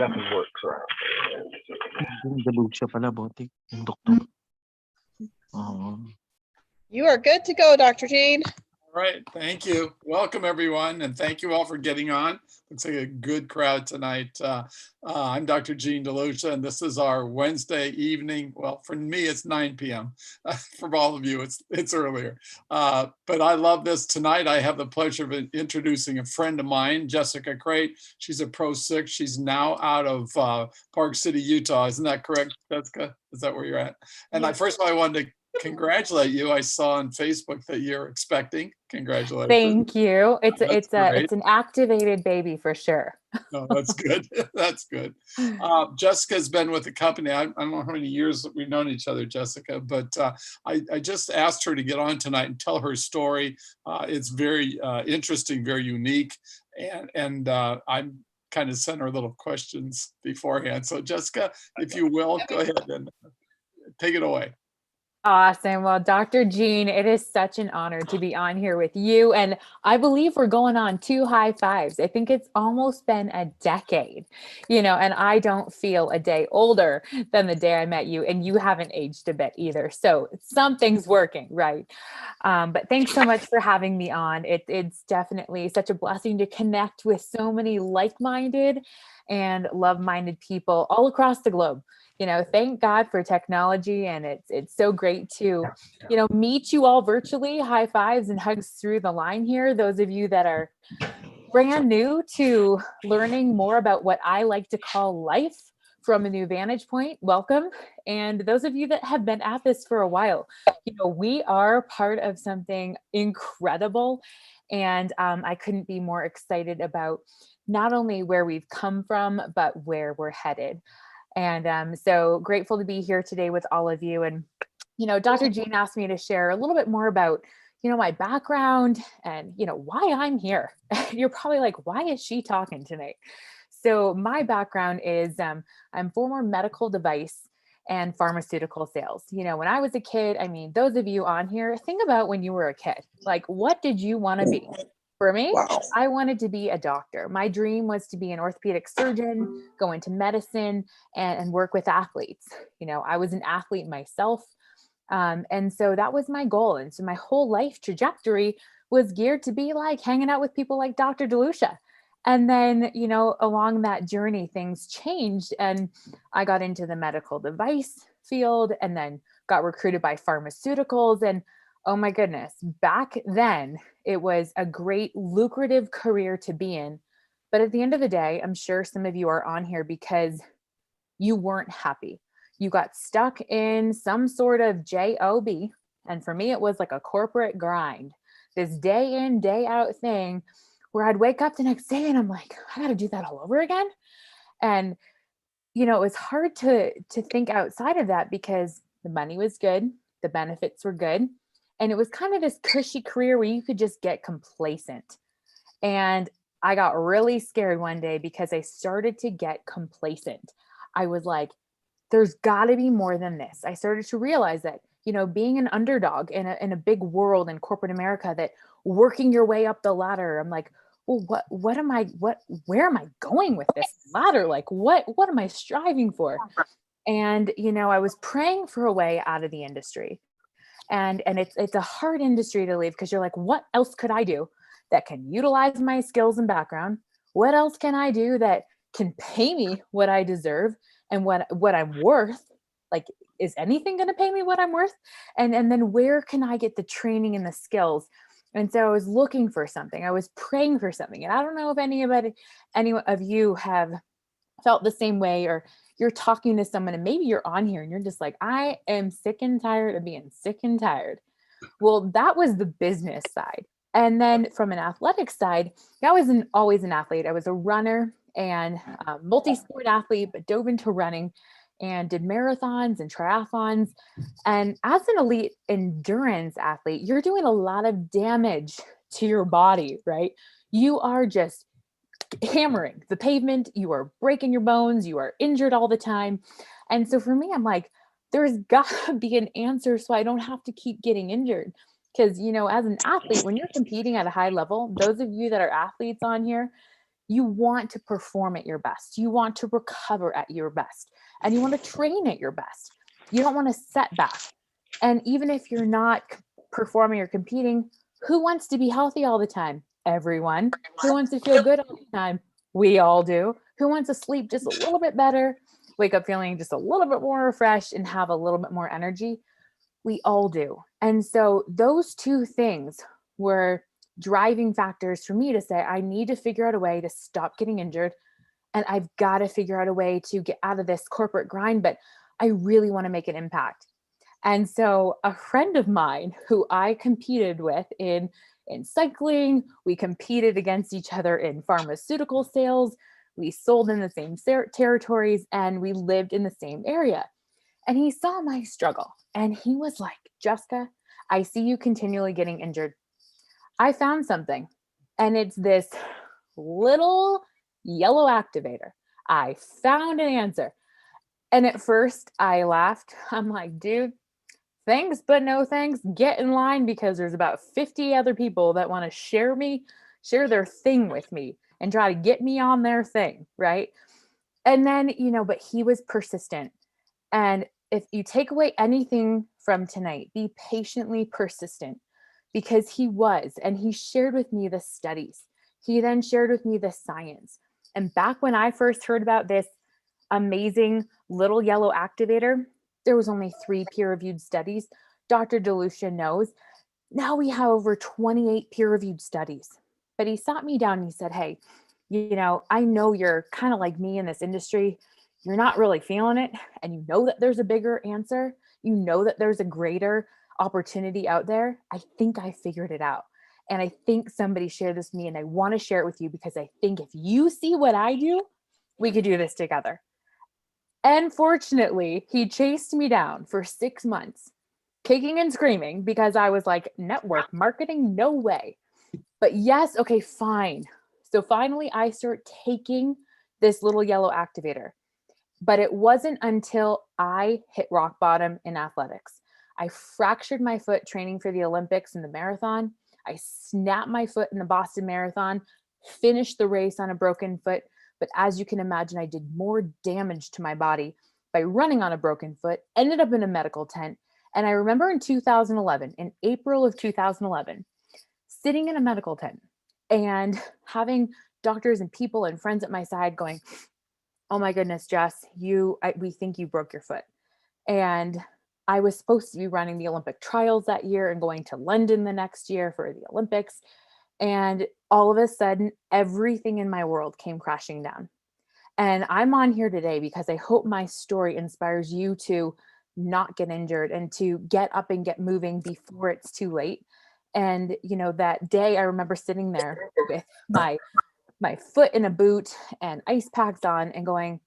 nothing works around there. Yung DeLucia pala, botik. Yung doktor. Oo. You are good to go, Dr. Jean. All right, thank you. Welcome, everyone, and thank you all for getting on. Looks like a good crowd tonight. I'm Dr. Jean DeLucia, and this is our Wednesday evening. Well, for me, it's 9 p.m. For all of you, it's earlier. But I love this. Tonight, I have the pleasure of introducing a friend of mine, Jessica Crate. She's a Pro 6. She's now out of Park City, Utah. Isn't that correct, Jessica? Is that where you're at? And Yes. first of all, I wanted to congratulate you. I saw on Facebook that you're expecting. Congratulations. Thank you. That's It's an activated baby for sure. No, that's good. That's good. Jessica's been with the company. I don't know how many years that we've known each other, Jessica, but I just asked her to get on tonight and tell her story. It's very interesting, very unique. And I'm kind of sent her little questions beforehand. So Jessica, if you will, go ahead and take it away. Awesome. Well, Dr. Jean, it is such an honor to be on here with you. And I believe we're going on 2 high fives. I think it's almost been a decade, and I don't feel a day older than the day I met you, and you haven't aged a bit either. So something's working, right? But thanks so much for having me on. It's definitely such a blessing to connect with so many like-minded and love-minded people all across the globe. Thank God for technology, and it's so great to, meet you all virtually. High fives and hugs through the line here. Those of you that are brand new to learning more about what I like to call life from a new vantage point, welcome. And those of you that have been at this for a while, we are part of something incredible. And I couldn't be more excited about not only where we've come from, but where we're headed. And I'm so grateful to be here today with all of you. And, Dr. Jean asked me to share a little bit more about, my background and, why I'm here. You're probably like, why is she talking tonight? So my background is I'm former medical device and pharmaceutical sales. When I was a kid, those of you on here, think about when you were a kid, like, what did you want to be? For me, wow. I wanted to be a doctor. My dream was to be an orthopedic surgeon, go into medicine and work with athletes. I was an athlete myself. And so that was my goal. And so my whole life trajectory was geared to be like hanging out with people like Dr. DeLucia. And then, along that journey, things changed and I got into the medical device field and then got recruited by pharmaceuticals. And oh my goodness, back then it was a great lucrative career to be in. But at the end of the day, I'm sure some of you are on here because you weren't happy. You got stuck in some sort of job. And for me, it was like a corporate grind, this day in, day out thing where I'd wake up the next day and I'm like, I got to do that all over again. And, it was hard to think outside of that because the money was good. The benefits were good. And it was kind of this cushy career where you could just get complacent. And I got really scared one day because I started to get complacent. I was like, there's got to be more than this. I started to realize that, being an underdog in a big world in corporate America, that working your way up the ladder, I'm like, well, where am I going with this ladder? Like, what am I striving for? And, I was praying for a way out of the industry. And it's a hard industry to leave because you're like, what else could I do that can utilize my skills and background? What else can I do that can pay me what I deserve and what I'm worth? Like, is anything going to pay me what I'm worth? And then where can I get the training and the skills? And so I was looking for something. I was praying for something. And I don't know if any of you have felt the same way, or you're talking to someone and maybe you're on here and you're just like, I am sick and tired of being sick and tired. Well, that was the business side. And then from an athletic side, I wasn't always an athlete. I was a runner and a multi-sport athlete, but dove into running and did marathons and triathlons. And as an elite endurance athlete, you're doing a lot of damage to your body, right? You are just hammering the pavement, you are breaking your bones, you are injured all the time. And so for me, I'm like, there's got to be an answer so I don't have to keep getting injured. Because, as an athlete, when you're competing at a high level, those of you that are athletes on here, You want to perform at your best. You want to recover at your best, and you want to train at your best. You don't want to set back. And even if you're not performing or competing, who wants to be healthy all the time? Everyone. Who wants to feel good all the time? We all do. Who wants to sleep just a little bit better, wake up feeling just a little bit more refreshed, and have a little bit more energy? We all do. And so those two things were driving factors for me to say, I need to figure out a way to stop getting injured. And I've got to figure out a way to get out of this corporate grind, but I really want to make an impact. And so a friend of mine who I competed with in cycling, we competed against each other in pharmaceutical sales, we sold in the same territories, and we lived in the same area. And he saw my struggle and he was like, Jessica, I see you continually getting injured. I found something, and it's this little yellow activator. I found an answer. And at first I laughed. I'm like, dude, thanks, but no thanks. Get in line, because there's about 50 other people that want to share their thing with me and try to get me on their thing. Right. And then, but he was persistent. And if you take away anything from tonight, be patiently persistent, because he was, and he shared with me the studies. He then shared with me the science. And back when I first heard about this amazing little yellow activator, there was only 3 peer-reviewed studies. Dr. DeLucia knows. Now we have over 28 peer-reviewed studies. But he sat me down and he said, hey, I know you're kind of like me in this industry. You're not really feeling it. And you know that there's a bigger answer. You know that there's a greater opportunity out there. I think I figured it out. And I think somebody shared this with me, and I want to share it with you, because I think if you see what I do, we could do this together. And fortunately, he chased me down for 6 months, kicking and screaming, because I was like, network marketing, no way. But yes, okay, fine. So finally I start taking this little yellow activator. But it wasn't until I hit rock bottom in athletics. I fractured my foot training for the Olympics and the marathon. I snapped my foot in the Boston Marathon, finished the race on a broken foot. But as you can imagine, I did more damage to my body by running on a broken foot, ended up in a medical tent. And I remember in 2011, in April of 2011, sitting in a medical tent and having doctors and people and friends at my side going, oh my goodness, Jess, we think you broke your foot. And I was supposed to be running the Olympic trials that year and going to London the next year for the Olympics. And all of a sudden, everything in my world came crashing down. And I'm on here today because I hope my story inspires you to not get injured and to get up and get moving before it's too late. And, that day I remember sitting there with my foot in a boot and ice packs on and going,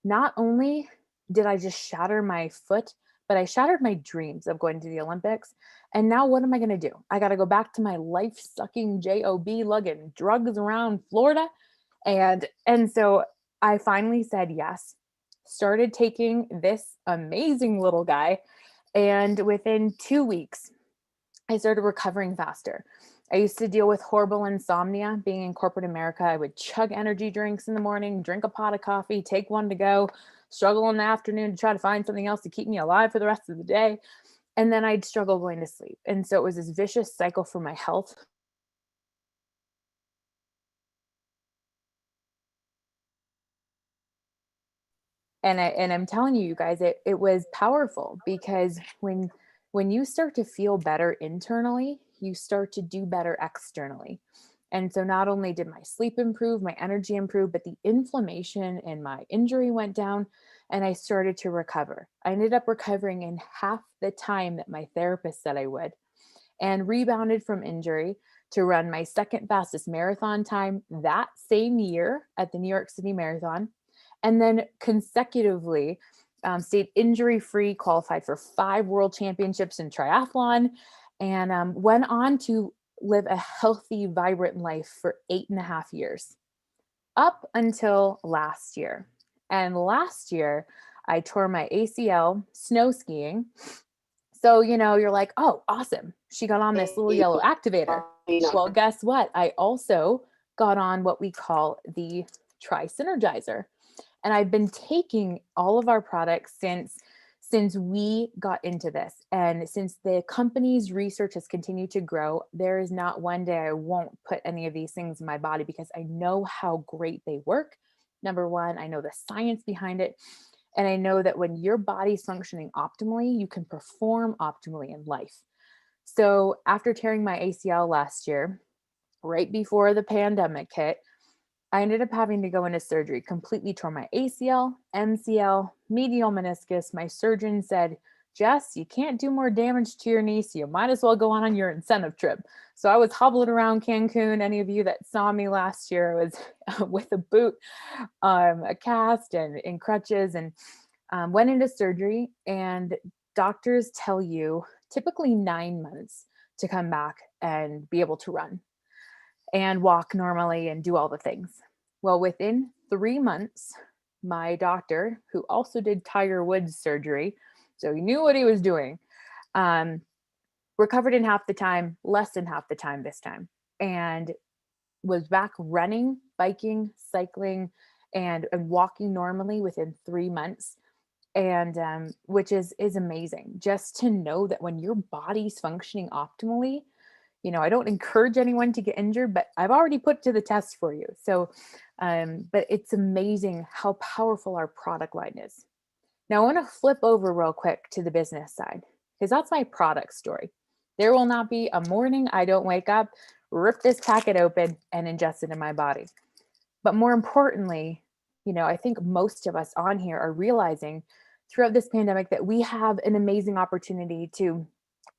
not only did I just shatter my foot, but I shattered my dreams of going to the Olympics. And now what am I going to do? I got to go back to my life-sucking job lugging drugs around Florida. And so I finally said yes, started taking this amazing little guy. And within 2 weeks, I started recovering faster. I used to deal with horrible insomnia. Being in corporate America, I would chug energy drinks in the morning, drink a pot of coffee, take one to go, struggle in the afternoon to try to find something else to keep me alive for the rest of the day. And then I'd struggle going to sleep. And so it was this vicious cycle for my health. And I'm telling you guys, it was powerful, because when you start to feel better internally, you start to do better externally. And so not only did my sleep improve, my energy improve, but the inflammation in my injury went down and I started to recover. I ended up recovering in half the time that my therapist said I would, and rebounded from injury to run my second fastest marathon time that same year at the New York City Marathon. And then consecutively stayed injury-free, qualified for 5 world championships in triathlon, and went on to live a healthy, vibrant life for 8.5 years, up until last year. And last year, I tore my ACL snow skiing. So, you're like, oh, awesome. She got on this little yellow activator. Well, guess what? I also got on what we call the Tri Synergizer. And I've been taking all of our products since we got into this, and since the company's research has continued to grow, there is not one day I won't put any of these things in my body because I know how great they work. Number one, I know the science behind it. And I know that when your body's functioning optimally, you can perform optimally in life. So after tearing my ACL last year, right before the pandemic hit, I ended up having to go into surgery, completely tore my ACL, MCL, medial meniscus. My surgeon said, Jess, you can't do more damage to your knee, so you might as well go on your incentive trip. So I was hobbling around Cancun. Any of you that saw me last year, I was with a boot, a cast and in crutches, and went into surgery. And doctors tell you typically 9 months to come back and be able to run and walk normally and do all the things. Well, within 3 months, my doctor, who also did Tiger Woods surgery, so he knew what he was doing, recovered in half the time, less than half the time this time, and was back running, biking, cycling, and walking normally within 3 months. And which is amazing, just to know that when your body's functioning optimally, I don't encourage anyone to get injured, but I've already put to the test for you. So, but it's amazing how powerful our product line is. Now I want to flip over real quick to the business side, because that's my product story. There will not be a morning I don't wake up, rip this packet open and ingest it in my body. But more importantly, I think most of us on here are realizing throughout this pandemic that we have an amazing opportunity to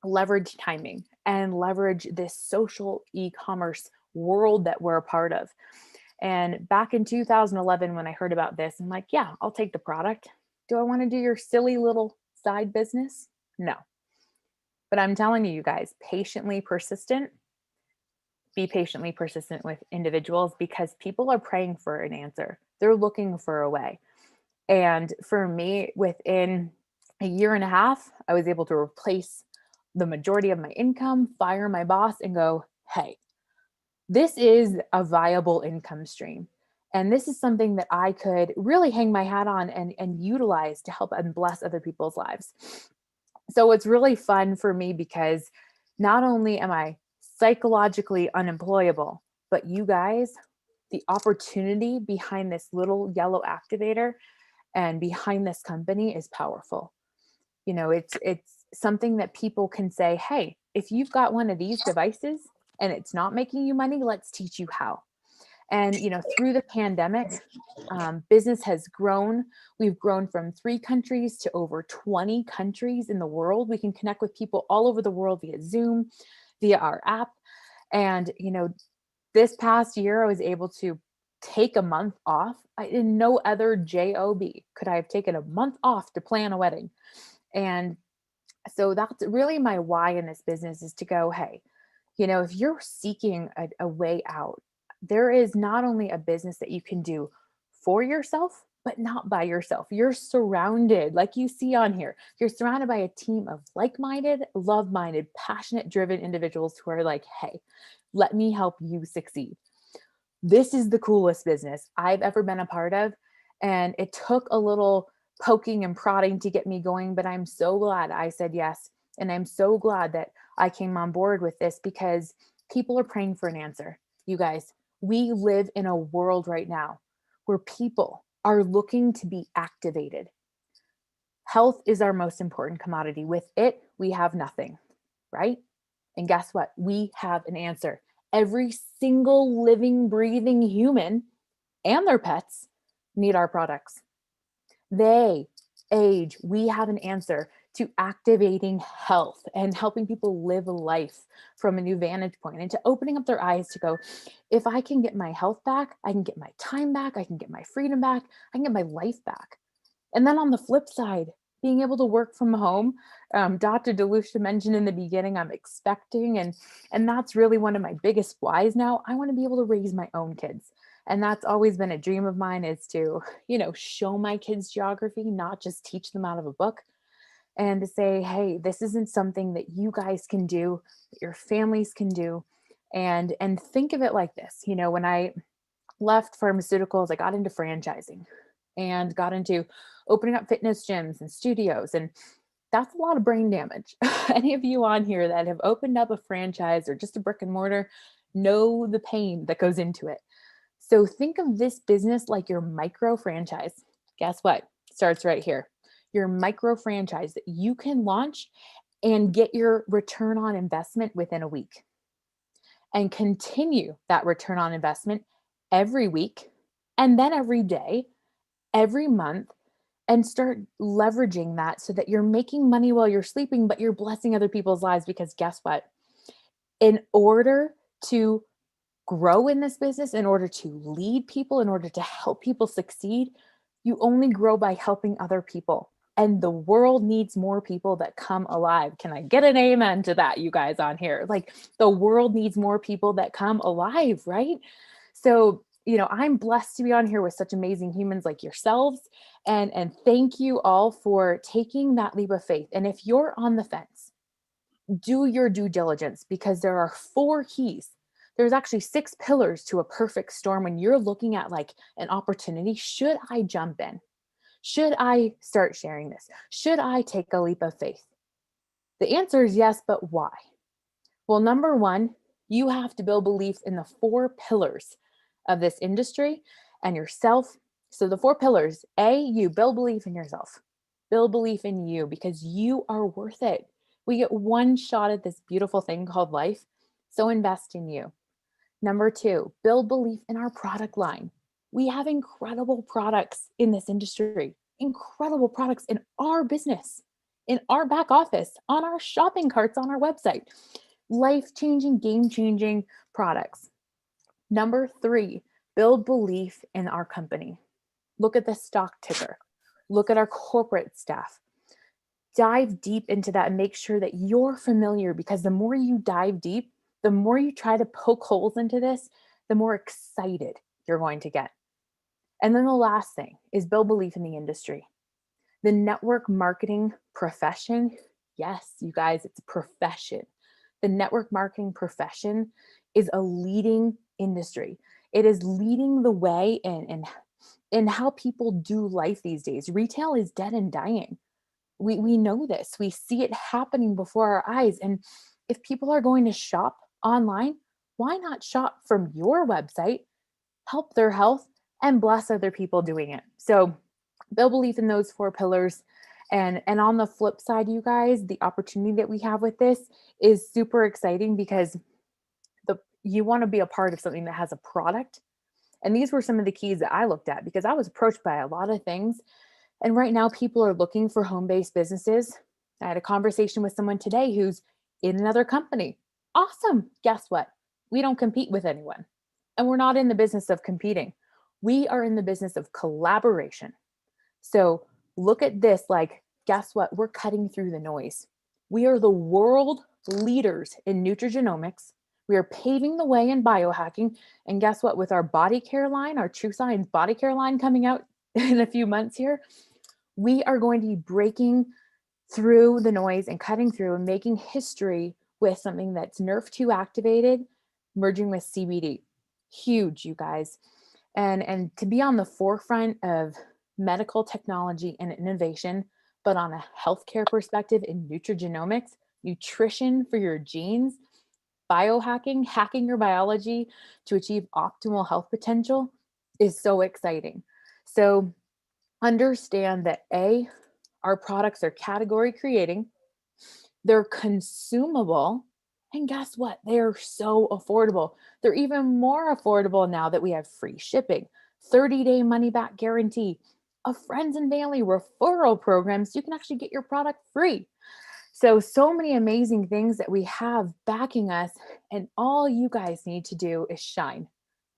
leverage timing and leverage this social e-commerce world that we're a part of. And back in 2011, when I heard about this, I'm like, yeah, I'll take the product. Do I want to do your silly little side business? No. But I'm telling you guys, be patiently persistent with individuals, because people are praying for an answer. They're looking for a way. And for me, within a year and a half, I was able to replace the majority of my income, fire my boss, and go, hey, this is a viable income stream. And this is something that I could really hang my hat on and utilize to help and bless other people's lives. So it's really fun for me, because not only am I psychologically unemployable, but you guys, the opportunity behind this little yellow activator and behind this company is powerful. It's something that people can say, hey, if you've got one of these devices and it's not making you money, let's teach you how. And, through the pandemic, business has grown. We've grown from 3 countries to over 20 countries in the world. We can connect with people all over the world via Zoom, via our app. And, this past year, I was able to take a month off. In no other job could I have taken a month off to plan a wedding. And so that's really my why in this business, is to go, hey, if you're seeking a way out, there is not only a business that you can do for yourself, but not by yourself. You're surrounded, like you see on here, you're surrounded by a team of like-minded, love-minded, passionate, driven individuals who are like, hey, let me help you succeed. This is the coolest business I've ever been a part of. And it took a little poking and prodding to get me going, but I'm so glad I said yes. And I'm so glad that I came on board with this, because people are praying for an answer. You guys, we live in a world right now where people are looking to be activated. Health is our most important commodity. With it, we have nothing, right? And guess what? We have an answer. Every single living, breathing human and their pets need our products. They age. We have an answer to activating health and helping people live a life from a new vantage point, and to opening up their eyes to go, if I can get my health back, I can get my time back, I can get my freedom back, I can get my life back. And then on the flip side, being able to work from home. Dr. DeLucia mentioned in the beginning, I'm expecting, and that's really one of my biggest whys now. I want to be able to raise my own kids. And that's always been a dream of mine, is to, show my kids geography, not just teach them out of a book, and to say, hey, this isn't something that you guys can do, that your families can do. And think of it like this, when I left pharmaceuticals, I got into franchising and got into opening up fitness gyms and studios. And that's a lot of brain damage. Any of you on here that have opened up a franchise or just a brick and mortar know the pain that goes into it. So think of this business like your micro franchise. Guess what? Starts right here. Your micro franchise that you can launch and get your return on investment within a week, and continue that return on investment every week, and then every day, every month, and start leveraging that so that you're making money while you're sleeping, but you're blessing other people's lives. Because guess what? In order to grow in this business, in order to lead people, in order to help people succeed, you only grow by helping other people. And the world needs more people that come alive. Can I get an amen to that, you guys on here? Like, the world needs more people that come alive, right? So, I'm blessed to be on here with such amazing humans like yourselves. And thank you all for taking that leap of faith. And if you're on the fence, do your due diligence, because there are 4 keys. There's actually 6 pillars to a perfect storm when you're looking at like an opportunity. Should I jump in? Should I start sharing this? Should I take a leap of faith? The answer is yes, but why? Well, number 1, you have to build belief in the 4 pillars of this industry and yourself. So the 4 pillars: A, you build belief in yourself. Build belief in you, because you are worth it. We get one shot at this beautiful thing called life. So invest in you. Number 2, build belief in our product line. We have incredible products in this industry, incredible products in our business, in our back office, on our shopping carts, on our website, life-changing, game-changing products. Number 3, build belief in our company. Look at the stock ticker. Look at our corporate staff. Dive deep into that and make sure that you're familiar, because the more you dive deep, the more you try to poke holes into this, the more excited you're going to get. And then the last thing is build belief in the industry. The network marketing profession, yes, you guys, it's a profession. The network marketing profession is a leading industry. It is leading the way in how people do life these days. Retail is dead and dying. We know this. We see it happening before our eyes. And if people are going to shop online, why not shop from your website, help their health, and bless other people doing it? So build belief in those 4 pillars. And on the flip side, you guys, the opportunity that we have with this is super exciting, because you want to be a part of something that has a product. And these were some of the keys that I looked at, because I was approached by a lot of things. And right now people are looking for home-based businesses. I had a conversation with someone today who's in another company. Awesome. Guess what? We don't compete with anyone. And we're not in the business of competing. We are in the business of collaboration. So look at this, like, guess what? We're cutting through the noise. We are the world leaders in nutrigenomics. We are paving the way in biohacking. And guess what? With our body care line, our True Science body care line coming out in a few months here, we are going to be breaking through the noise and cutting through and making history with something that's NRF2 activated, merging with CBD. Huge, you guys. And to be on the forefront of medical technology and innovation, but on a healthcare perspective in nutrigenomics, nutrition for your genes, biohacking, hacking your biology to achieve optimal health potential, is so exciting. So understand that A, our products are category creating, they're consumable, and guess what? They're so affordable. They're even more affordable now that we have free shipping, 30-day money back guarantee, a friends and family referral program, so you can actually get your product free. So many amazing things that we have backing us, and all you guys need to do is shine.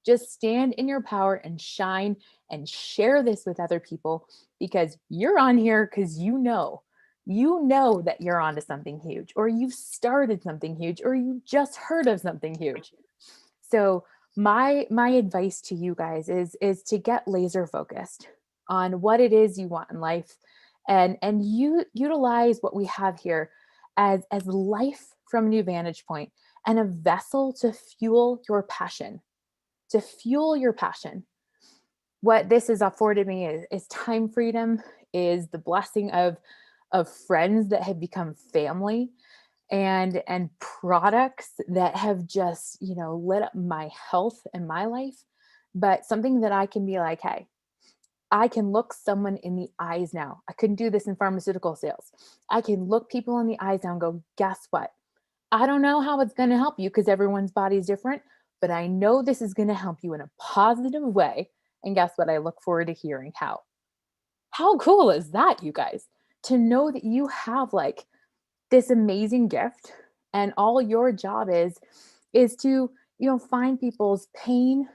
Just stand in your power and shine and share this with other people, because you're on here because you know that you're onto something huge, or you've started something huge, or you just heard of something huge. So my advice to you guys is to get laser focused on what it is you want in life, and you utilize what we have here as life from a new vantage point, and a vessel to fuel your passion, to fuel your passion. What this has afforded me is time freedom, is the blessing of friends that have become family, and products that have just, you know, lit up my health and my life. But something that I can be like, hey, I can look someone in the eyes now. I couldn't do this in pharmaceutical sales. I can look people in the eyes now and go, guess what? I don't know how it's going to help you because everyone's body is different, but I know this is going to help you in a positive way. And guess what? I look forward to hearing how. How cool is that, you guys? To know that you have like this amazing gift, and all your job is to, you know, find people's pain,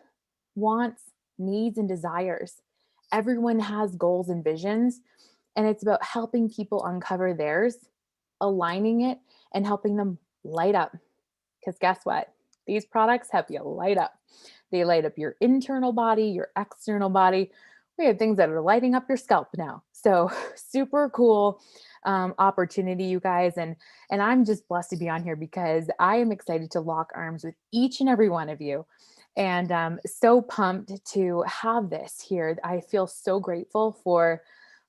wants, needs, and desires. Everyone has goals and visions, and it's about helping people uncover theirs, aligning it, and helping them light up. Because guess what? These products help you light up. They light up your internal body, your external body. We have things that are lighting up your scalp now. So super cool opportunity, you guys. And I'm just blessed to be on here because I am excited to lock arms with each and every one of you. And so pumped to have this here. I feel so grateful for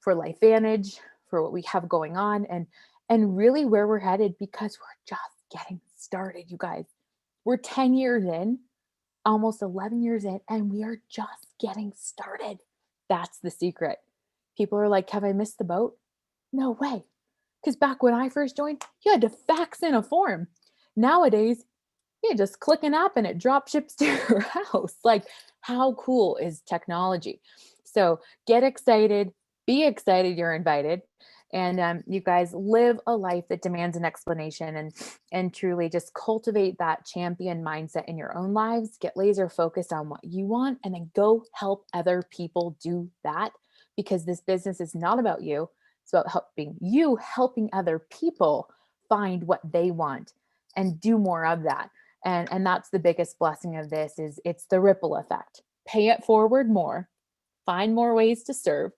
LifeVantage, for what we have going on, and really where we're headed, because we're just getting started, you guys. We're 10 years in, almost 11 years in, and we are just getting started. That's the secret. People are like, have I missed the boat? No way. Because back when I first joined, you had to fax in a form. Nowadays, you just click an app and it drop ships to your house. Like, how cool is technology? So get excited, be excited, you're invited. And you guys live a life that demands an explanation, and truly just cultivate that champion mindset in your own lives. Get laser focused on what you want, and then go help other people do that, because this business is not about you. It's about helping other people find what they want and do more of that. And that's the biggest blessing of this, is it's the ripple effect. Pay it forward more, find more ways to serve,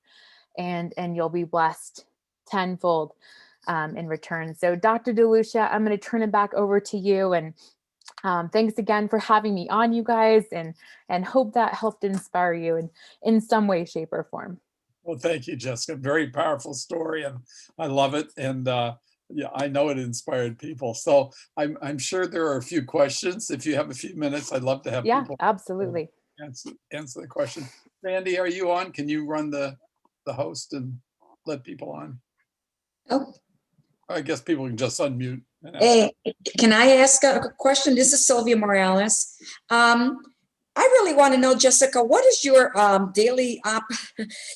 and you'll be blessed tenfold in return. So Dr. DeLucia, I'm going to turn it back over to you. And thanks again for having me on, you guys, and hope that helped inspire you in some way, shape, or form. Well, thank you, Jessica. Very powerful story, and I love it. And yeah, I know it inspired people. So I'm sure there are a few questions. If you have a few minutes, I'd love to have Yeah, people absolutely. answer the question. Randy, are you on? Can you run the host and let people on? Oh, I guess people can just unmute and ask. hey, can I ask a question? This is Sylvia Morales. I really want to know, Jessica, what is your daily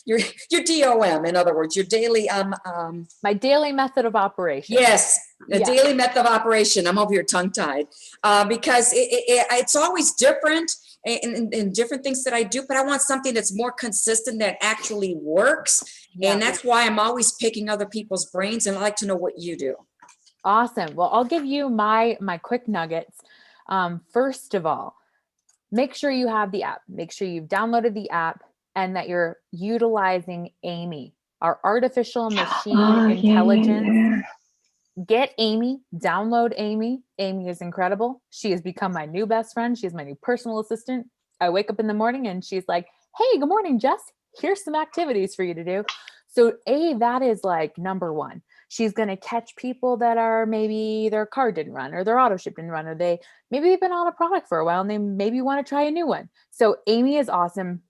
your DOM, in other words, your daily My daily method of operation. yes, the Yeah. daily method of operation. I'm over here tongue-tied because it's always different in different things that I do, but I want something that's more consistent, that actually works. Yeah. And that's why I'm always picking other people's brains, and I like to know what you do. Awesome. Well, I'll give you my quick nuggets. First of all, make sure you have the app. Make sure you've downloaded the app and that you're utilizing Amy, our artificial machine intelligence. Get Amy, download Amy. Amy is incredible. She has become my new best friend. She's my new personal assistant. I wake up in the morning and she's like, hey, good morning, Jess. Here's some activities for you to do. So that is like number one. She's going to catch people that are maybe their car didn't run, or their auto ship didn't run, or maybe they've been on a product for a while and they maybe want to try a new one. So Amy is awesome.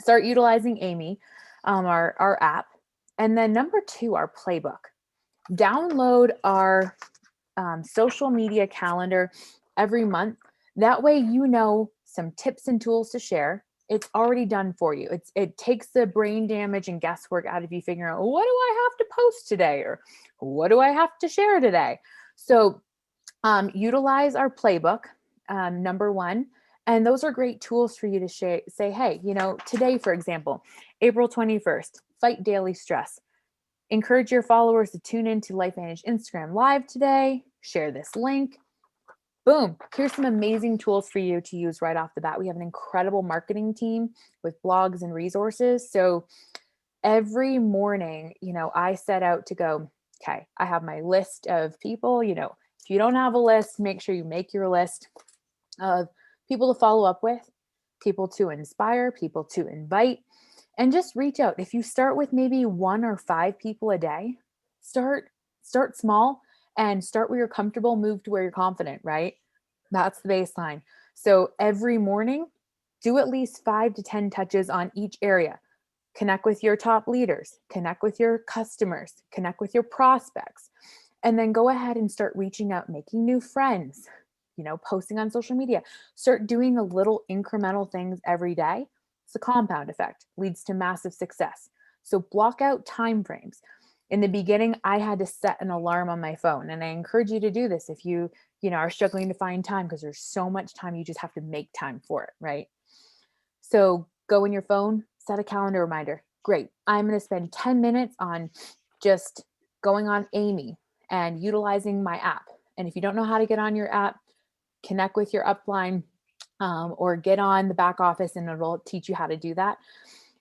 Start utilizing Amy, our app. And then number two, our playbook. Download our social media calendar every month. That way, you know some tips and tools to share. It's already done for you. It takes the brain damage and guesswork out of you figuring out, what do I have to post today? Or what do I have to share today? So utilize our playbook, number one. And those are great tools for you to say, hey, today, for example, April 21st, fight daily stress. Encourage your followers to tune into LifeVantage Instagram Live today. Share this link. Boom. Here's some amazing tools for you to use right off the bat. We have an incredible marketing team with blogs and resources. So every morning, I set out to go, okay, I have my list of people, If you don't have a list, make sure you make your list of people to follow up with, people to inspire, people to invite, and just reach out. If you start with maybe 1 or 5 people a day, start small and start where you're comfortable, move to where you're confident, right? That's the baseline. So every morning, do at least 5 to 10 touches on each area. Connect with your top leaders, connect with your customers, connect with your prospects, and then go ahead and start reaching out, making new friends, posting on social media. Start doing the little incremental things every day. It's a compound effect, leads to massive success. So block out time frames. In the beginning, I had to set an alarm on my phone, and I encourage you to do this if you are struggling to find time, because there's so much time, you just have to make time for it, right? So go in your phone, set a calendar reminder. Great. I'm going to spend 10 minutes on just going on Amy and utilizing my app. And if you don't know how to get on your app, connect with your upline or get on the back office and it'll teach you how to do that.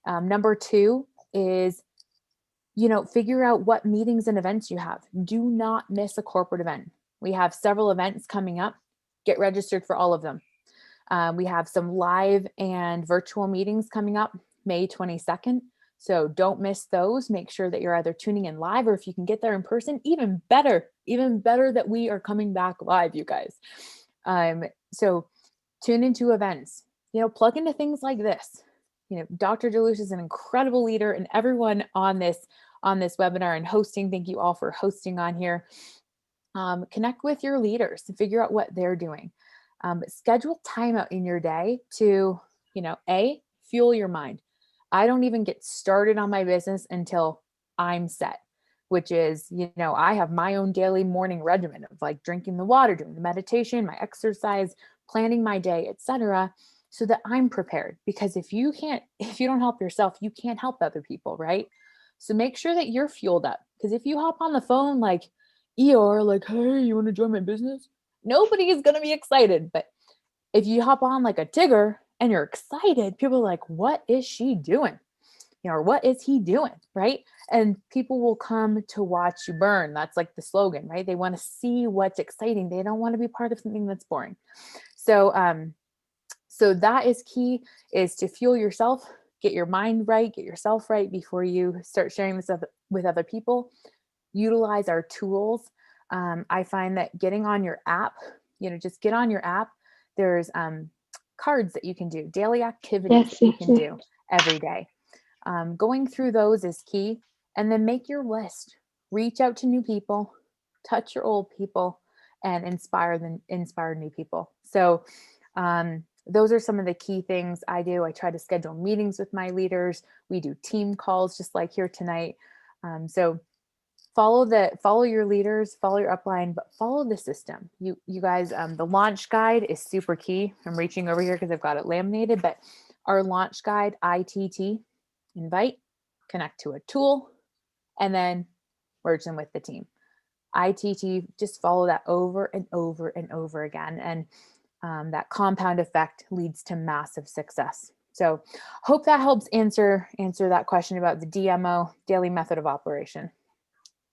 Number 2 is, figure out what meetings and events you have. Do not miss a corporate event. We have several events coming up. Get registered for all of them. We have some live and virtual meetings coming up May 22nd. So don't miss those. Make sure that you're either tuning in live, or if you can get there in person, even better that we are coming back live, you guys. So tune into events, plug into things like this. Dr. DeLucia is an incredible leader, and everyone on this webinar and hosting, thank you all for hosting on here. Connect with your leaders and figure out what they're doing. Schedule time out in your day to, fuel your mind. I don't even get started on my business until I'm set, which is, I have my own daily morning regimen of like drinking the water, doing the meditation, my exercise, planning my day, etc., so that I'm prepared. Because if you don't help yourself, you can't help other people, right? So make sure that you're fueled up. Because if you hop on the phone like Eeyore, like, hey, you want to join my business? Nobody is going to be excited. But if you hop on like a Tigger and you're excited, people are like, what is she doing? Or what is he doing? Right? And people will come to watch you burn. That's like the slogan, right? They want to see what's exciting. They don't want to be part of something that's boring. So, so that is key, is to fuel yourself, get your mind right, get yourself right before you start sharing this with other people. Utilize our tools. I find that getting on your app, just get on your app. There's cards that you can do, daily activities that you can do every day. Going through those is key. And then make your list. Reach out to new people, touch your old people, and inspire new people. So those are some of the key things I do. I try to schedule meetings with my leaders. We do team calls just like here tonight. So follow your leaders, follow your upline, but follow the system. You guys, the launch guide is super key. I'm reaching over here because I've got it laminated, but our launch guide, ITT, invite, connect to a tool, and then merge them with the team. ITT, just follow that over and over and over again. And that compound effect leads to massive success. So hope that helps answer that question about the DMO, daily method of operation.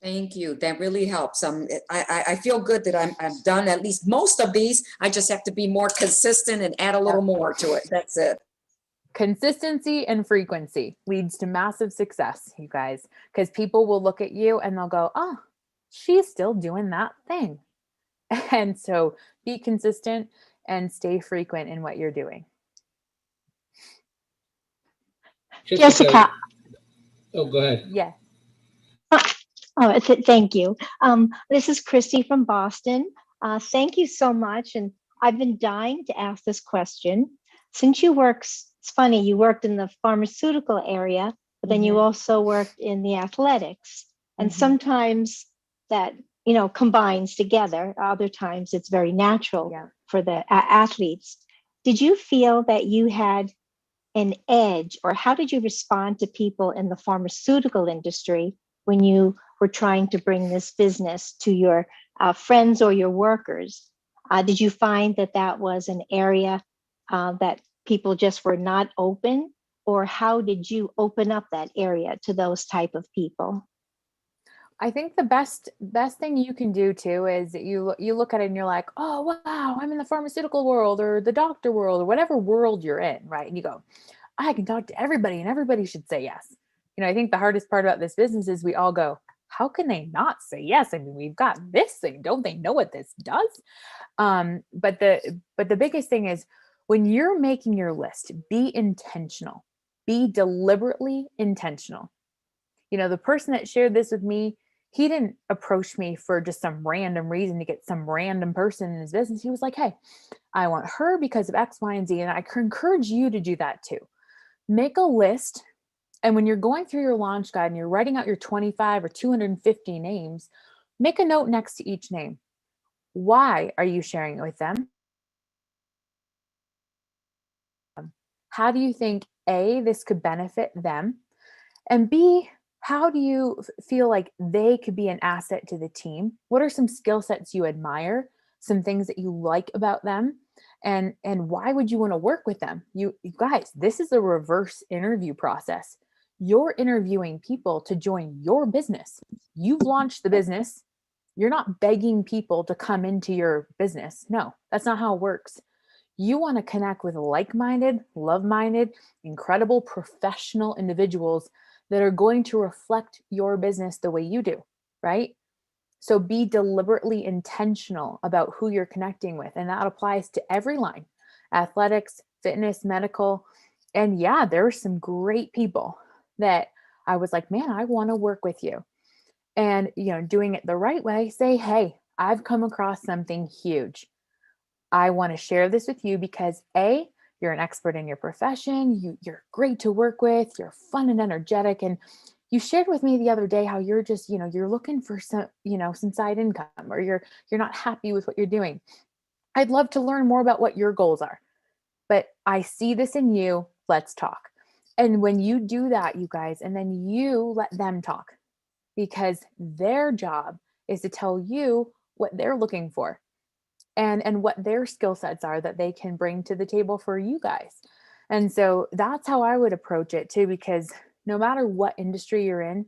Thank you. That really helps. I feel good that I've done at least most of these. I just have to be more consistent and add a little more to it. That's it. Consistency and frequency leads to massive success, you guys, because people will look at you and they'll go, oh, she's still doing that thing. And so be consistent and stay frequent in what you're doing. Jessica. Oh, go ahead. Yeah. Oh, thank you. This is Christy from Boston. Thank you so much. And I've been dying to ask this question. Since you it's funny, you worked in the pharmaceutical area, but then you also worked in the athletics. And sometimes that, combines together. Other times it's very natural for the athletes. Did you feel that you had an edge, or how did you respond to people in the pharmaceutical industry when you were trying to bring this business to your friends or your workers? Did you find that was an area that people just were not open, or how did you open up that area to those type of people? I think the best thing you can do too is you look at it and you're like, oh wow, I'm in the pharmaceutical world or the doctor world or whatever world you're in, right? And you go, I can talk to everybody and everybody should say yes. I think the hardest part about this business is we all go, how can they not say yes? I mean, we've got this thing. Don't they know what this does? But the biggest thing is when you're making your list, be intentional, be deliberately intentional. The person that shared this with me, he didn't approach me for just some random reason to get some random person in his business. He was like, hey, I want her because of X, Y, and Z. And I encourage you to do that too. Make a list. And when you're going through your launch guide and you're writing out your 25 or 250 names, make a note next to each name. Why are you sharing it with them? How do you think, A, this could benefit them? And B, how do you feel like they could be an asset to the team? What are some skill sets you admire? Some things that you like about them? And why would you want to work with them? You guys, this is a reverse interview process. You're interviewing people to join your business. You've launched the business. You're not begging people to come into your business. No, that's not how it works. You want to connect with like-minded, love-minded, incredible professional individuals that are going to reflect your business the way you do, right? So be deliberately intentional about who you're connecting with. And that applies to every line, athletics, fitness, medical. And yeah, there are some great people that I was like, man, I want to work with you. And, doing it the right way, say, hey, I've come across something huge. I want to share this with you because A, you're an expert in your profession. You're great to work with. You're fun and energetic. And you shared with me the other day how you're just, you're looking for some, some side income, or you're not happy with what you're doing. I'd love to learn more about what your goals are, but I see this in you. Let's talk. And when you do that, you guys, and then you let them talk, because their job is to tell you what they're looking for and what their skill sets are that they can bring to the table for you guys. And so that's how I would approach it too, because no matter what industry you're in,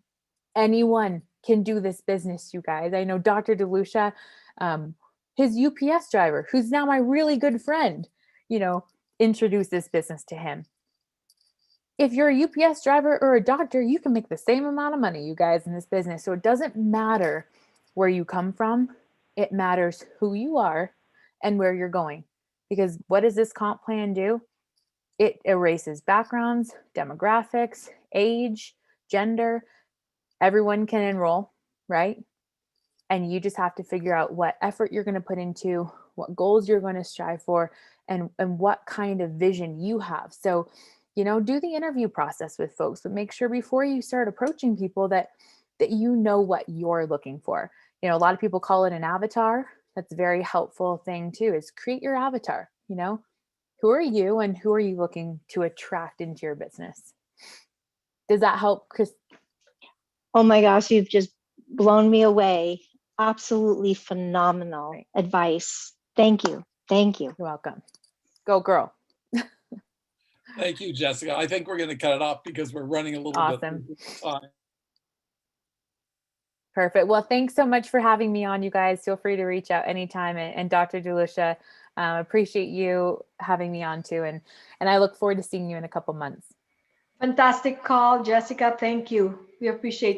anyone can do this business, you guys. I know Dr. DeLucia, his UPS driver, who's now my really good friend, introduced this business to him. If you're a UPS driver or a doctor, you can make the same amount of money, you guys, in this business. So it doesn't matter where you come from. It matters who you are and where you're going. Because what does this comp plan do? It erases backgrounds, demographics, age, gender. Everyone can enroll, right? And you just have to figure out what effort you're going to put into, what goals you're going to strive for, and what kind of vision you have. So, do the interview process with folks, but make sure before you start approaching people that you know what you're looking for. A lot of people call it an avatar. That's a very helpful thing too, is create your avatar. Who are you and who are you looking to attract into your business? Does that help, Chris? Oh my gosh, you've just blown me away. Absolutely phenomenal advice. Thank you. Thank you. You're welcome. Go girl. Thank you, Jessica. I think we're going to cut it off because we're running a little bit time. Perfect. Well, thanks so much for having me on, you guys. Feel free to reach out anytime. And Dr. DeLucia, appreciate you having me on too. And I look forward to seeing you in a couple months. Fantastic call, Jessica. Thank you. We appreciate